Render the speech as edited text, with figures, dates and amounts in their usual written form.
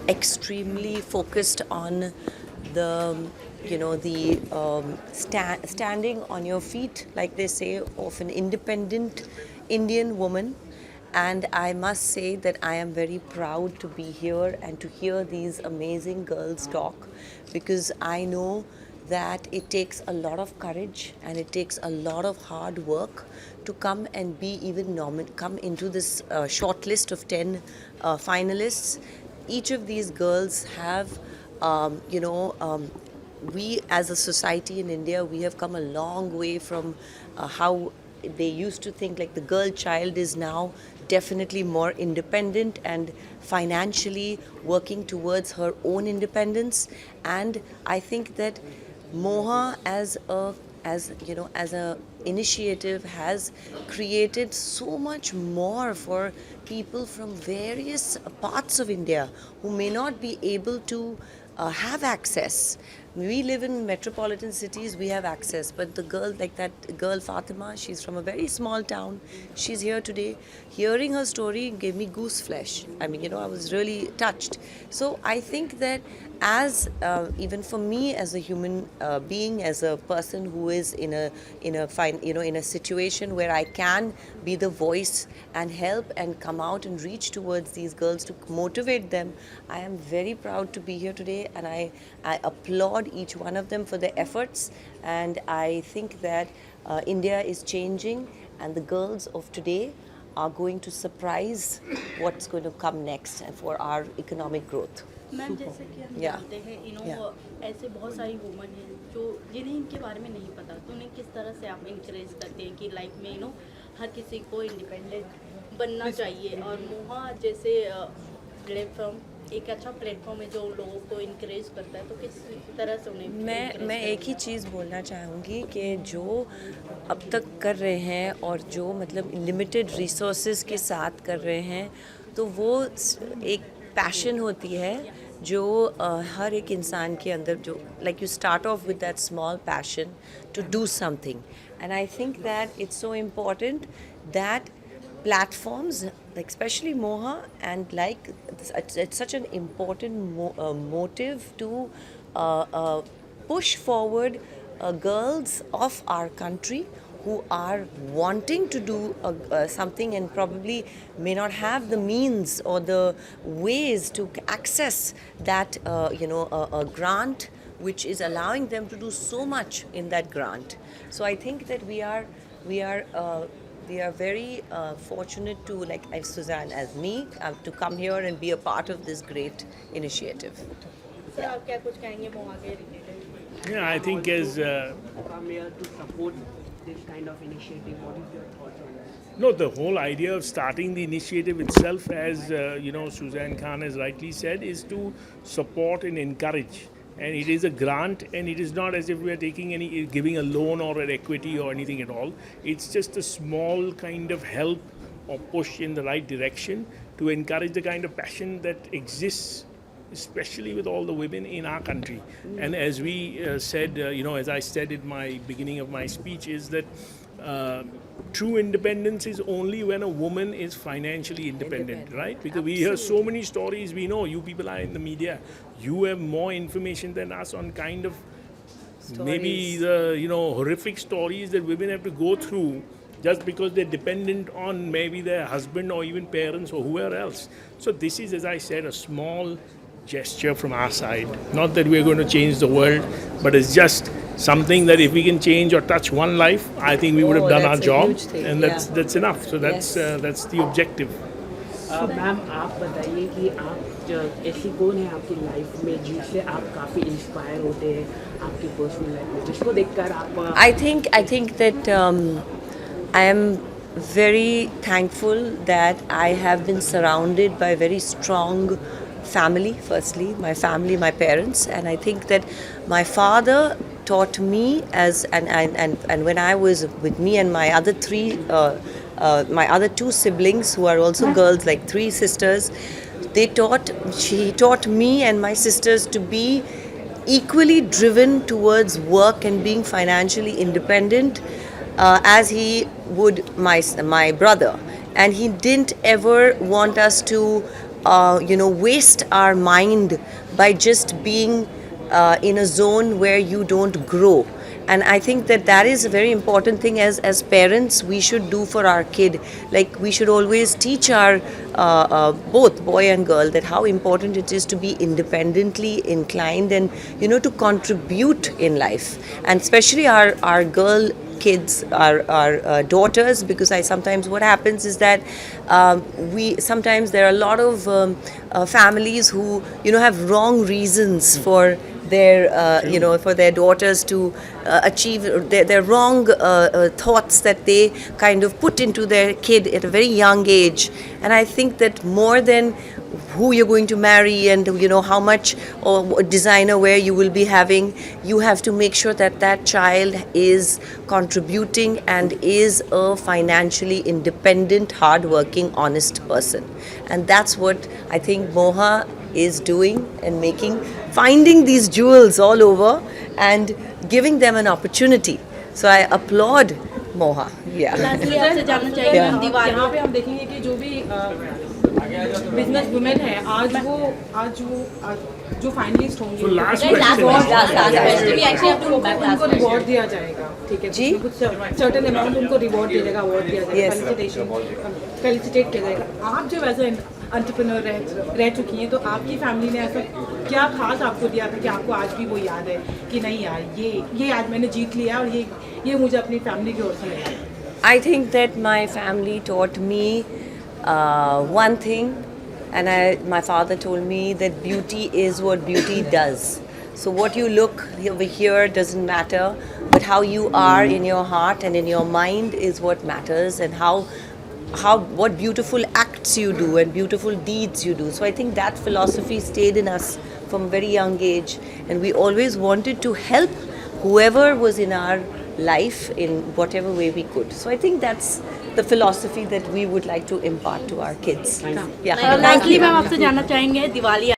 extremely focused on the standing on your feet, like they say, of an independent Indian woman. And I must say that I am very proud to be here and to hear these amazing girls talk, because I know that it takes a lot of courage and it takes a lot of hard work to come and be even come into this short list of 10 finalists. Each of these girls have, we as a society in India, we have come a long way from how they used to think. Like, the girl child is now definitely more independent and financially working towards her own independence. And I think that moha as a initiative has created so much more for people from various parts of India who may not be able to have access. We live in metropolitan cities, we have access, but the girl, like that girl Fatima, she's from a very small town. She's here today. Hearing her story gave me goose flesh. I mean, I was really touched. So I think that as even for me as a human being, as a person who is in a situation where I can be the voice and help and come out and reach towards these girls to motivate them, I am very proud to be here today, and I applaud each one of them for their efforts. And I think that India is changing, and the girls of today are going to surprise what's going to come next and for our economic growth. Ma'am, जैसे कि हम Yeah. जानते हैं ऐसे बहुत सारी woman हैं जो जिन्हें इनके बारे में नहीं पता, तो उन्हें किस तरह से आप इंकरेज करते हैं कि लाइफ में हर किसी को इंडिपेंडेंट बनना चाहिए, और मोहा जैसे प्लेटफॉर्म एक अच्छा प्लेटफॉर्म है जो लोगों को इंकरेज करता है, तो किस तरह से उन्हें मैं एक ही चीज़ बोलना चाहूँगी कि जो अब तक कर रहे हैं और जो मतलब लिमिटेड रिसोर्सेज के साथ कर रहे हैं, तो वो एक पैशन होती है जो हर एक इंसान के अंदर, जो like you start off with that small passion to do something. And I think that it's so important that platforms, like especially moha, and like it's such an important motive to push forward girls of our country who are wanting to do something and probably may not have the means or the ways to access that a grant which is allowing them to do so much in that grant. So I think that we are very fortunate to, like Sussanne, as me, to come here and be a part of this great initiative. Sir, आप क्या कुछ कहेंगे मोहा के related? Yeah, I think as come here to support this kind of initiative. What is your thoughts on that? no, the whole idea of starting the initiative itself, as Sussanne Khan has rightly said, is to support and encourage. And it is a grant, and it is not as if we are giving a loan or an equity or anything at all. It's just a small kind of help or push in the right direction to encourage the kind of passion that exists, especially with all the women in our country. And as we said, as I said in my beginning of my speech, is that true independence is only when a woman is financially independent, right? Because we hear so many stories. We know you people are in the media. You have more information than us on kind of maybe the horrific stories that women have to go through just because they're dependent on maybe their husband or even parents or whoever else. So this is, as I said, a small gesture from our side. Not that we're going to change the world, but it's just something that if we can change or touch one life, I think we would have done our job, and that's enough. So that's the objective. Ma'am, आप बताइए कि आप ऐसी कौन है आपकी life में जिससे आप काफ़ी इंस्पायर होते हैं आपकी पर्सनल लाइफ में, जिसको देखकर आप I think that I am very thankful that I have been surrounded by very strong family. Firstly, my family, my parents, and I think that my father taught me and when I was with me and my other my other two siblings who are also girls, like three sisters, she taught me and my sisters to be equally driven towards work and being financially independent as he would my brother. And he didn't ever want us to waste our mind by just being in a zone where you don't grow. And I think that is a very important thing as parents we should do for our kid. Like, we should always teach our both boy and girl that how important it is to be independently inclined and to contribute in life, and especially our girl kids, our daughters, because sometimes what happens is that sometimes there are a lot of families who have wrong reasons for their for their daughters to achieve their wrong thoughts that they kind of put into their kid at a very young age. And I think that more than who you're going to marry and how much or designer wear you will be having, you have to make sure that that child is contributing and is a financially independent, hardworking, honest person. And that's what I think Moha is doing, and finding these jewels all over and giving them an opportunity. So I applaud Moha. Yeah. Lastly आपसे जानना चाहेंगे हम दिवाली यहाँ पे हम देखेंगे कि जो भी बिजनेस वुमेन है आज जो फाइनलिस्ट होंगी So last question. उनको रिवॉर्ड दिया जाएगा, ठीक है जी? कुछ सर्टेन अमाउंट उनको रिवॉर्ड दिया जाएगा, अवार्ड दिया जाएगा, Yes. फेलिसिटेट किया जाएगा। आप जब ऐसे एंटरप्रेन्योर रह चुकी हैं, तो आपकी फैमिली ने ऐसा क्या खास आपको दिया था कि आपको आज भी वो याद है कि नहीं यार ये आज मैंने जीत लिया और ये मुझे अपनी फैमिली की ओर से मिला है? I think that my family taught me one thing, and my father told me that beauty is what beauty does. So what you look over here doesn't matter, but how you are in your heart and in your mind is what matters, and what beautiful acts you do and beautiful deeds you do. So I think that philosophy stayed in us from a very young age, and we always wanted to help whoever was in our life in whatever way we could. So I think that's the philosophy that we would like to impart to our kids. Yeah. Lastly ma'am आपसे जानना चाहेंगे दिवाली